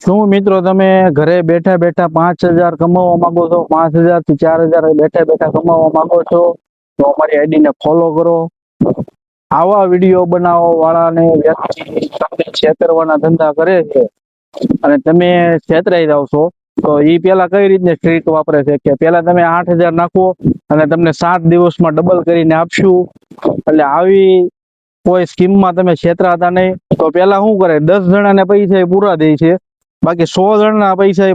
શું મિત્રો તમે ઘરે બેઠા બેઠા 5,000 કમાવા માંગો છો? 5,000 થી 4,000 બેઠા બેઠા કમાવા માંગો છો તો અમારી આઈડી ને ફોલો કરો. આવા વિડીયો બનાવો વાળાને વ્યક્તિ તમને છેતરવાના ધંધા કરે છે અને તમે છેતરાઈ જાવ છો. તો એ પેલા કઈ રીતની ટ્રીક વાપરે છે કે પેલા તમે 8,000 નાખો અને તમને 7 દિવસમાં ડબલ કરીને આપશું. એટલે આવી કોઈ સ્કીમમાં તમે છેતરાતા નહીં. તો પેલા શું કરે, 10 જણાને પૈસા એ પૂરા દે છે, બાકી 100 જણના પૈસા એ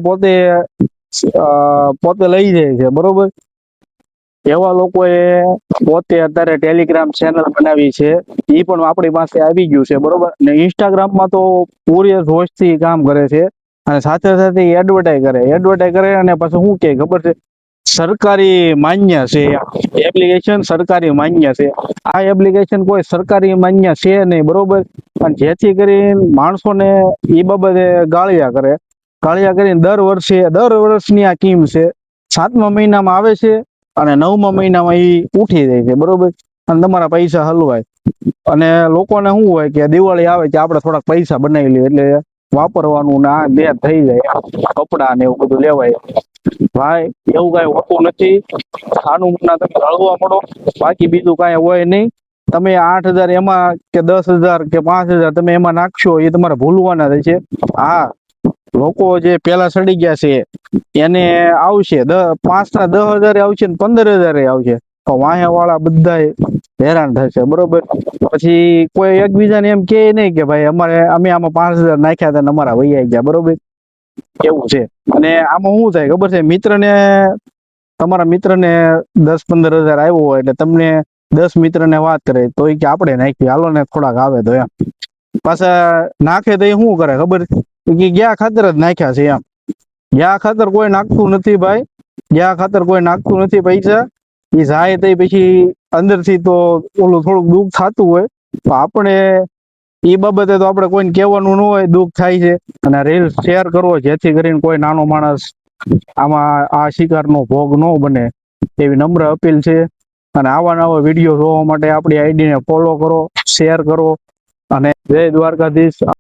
પોતે લઈ જાય છે, બરોબર. એવા લોકોએ પોતે અત્યારે ટેલિગ્રામ ચેનલ બનાવી છે, એ પણ આપણી પાસે આવી ગયું છે, બરોબર. ને ઇન્સ્ટાગ્રામમાં તો પૂરી જોશથી કામ કરે છે અને સાથે સાથે એડવર્ટાઈઝ કરે અને પછી શું કે ખબર છે, સરકારી માન્ય છે એપ્લિકેશન, સરકારી માન્ય છે. આ એપ્લિકેશન કોઈ સરકારી માન્ય છે નહીં, બરોબર. અને જેથી કરીને માણસોને એ બાબતે ગાળિયા કરીને દર વર્ષની આ સ્કીમ છે. 7મા મહિનામાં આવે છે અને 9મા મહિનામાં એ ઉઠી જાય છે, બરોબર. અને તમારા પૈસા હલવાય. અને લોકોને શું હોય કે દિવાળી આવે કે આપણે થોડાક પૈસા બનાવી લઈએ એટલે વાપરવાનું ને આ બે થઈ જાય, કપડા ને એવું બધું લેવાય. ભાઈ એવું કઈ હોતું નથી. આનું તમે હળવા પડો, બાકી બીજું કઈ હોય નહીં. તમે 8,000 એમાં કે 10,000 કે 5,000 તમે એમાં નાખશો એ તમારે ભૂલવાના રહેશે. હા, લોકો જે પેલા સડી ગયા છે એને આવશે 5 ના 10,000 આવશે ને 15,000 આવશે, તો વાહ્યા વાળા બધા હેરાન થશે, બરોબર. પછી કોઈ એકબીજાને એમ કે નહીં કે ભાઈ અમે આમાં 5,000 નાખ્યા હતા ને અમારા વૈયા ગયા, બરોબર. એવું છે. અને આમાં શું થાય ખબર છે, તમારા મિત્રને 10-15,000 આવ્યો હોય એટલે તમને 10 મિત્રને વાત કરે તો એ કે આપણે નાખી, હાલો ને થોડાક આવે તો એમ. પાછા નાખે તો એ શું કરે ખબર, કે ગયા ખાતર જ નાખ્યા છે એમ. ગયા ખાતર કોઈ નાખતું નથી ભાઈ, ગયા ખાતર કોઈ નાખતું નથી પૈસા. એ જાય તો પછી અંદરથી તો ઓલું થોડુંક દુઃખ થતું હોય, તો આપણે એ બાબતે તો આપણે કોઈને કહેવાનું ન હોય, દુઃખ થાય છે. અને રીલ શેર કરવો જેથી કરીને કોઈ નાનો માણસ આમાં આ શિકારનો ભોગ ન બને, એવી નમ્ર અપીલ છે. અને આવા નવા વિડીયો જોવા માટે આપણી આઈડીને ફોલો કરો, શેર કરો. અને જય દ્વારકાધીશ.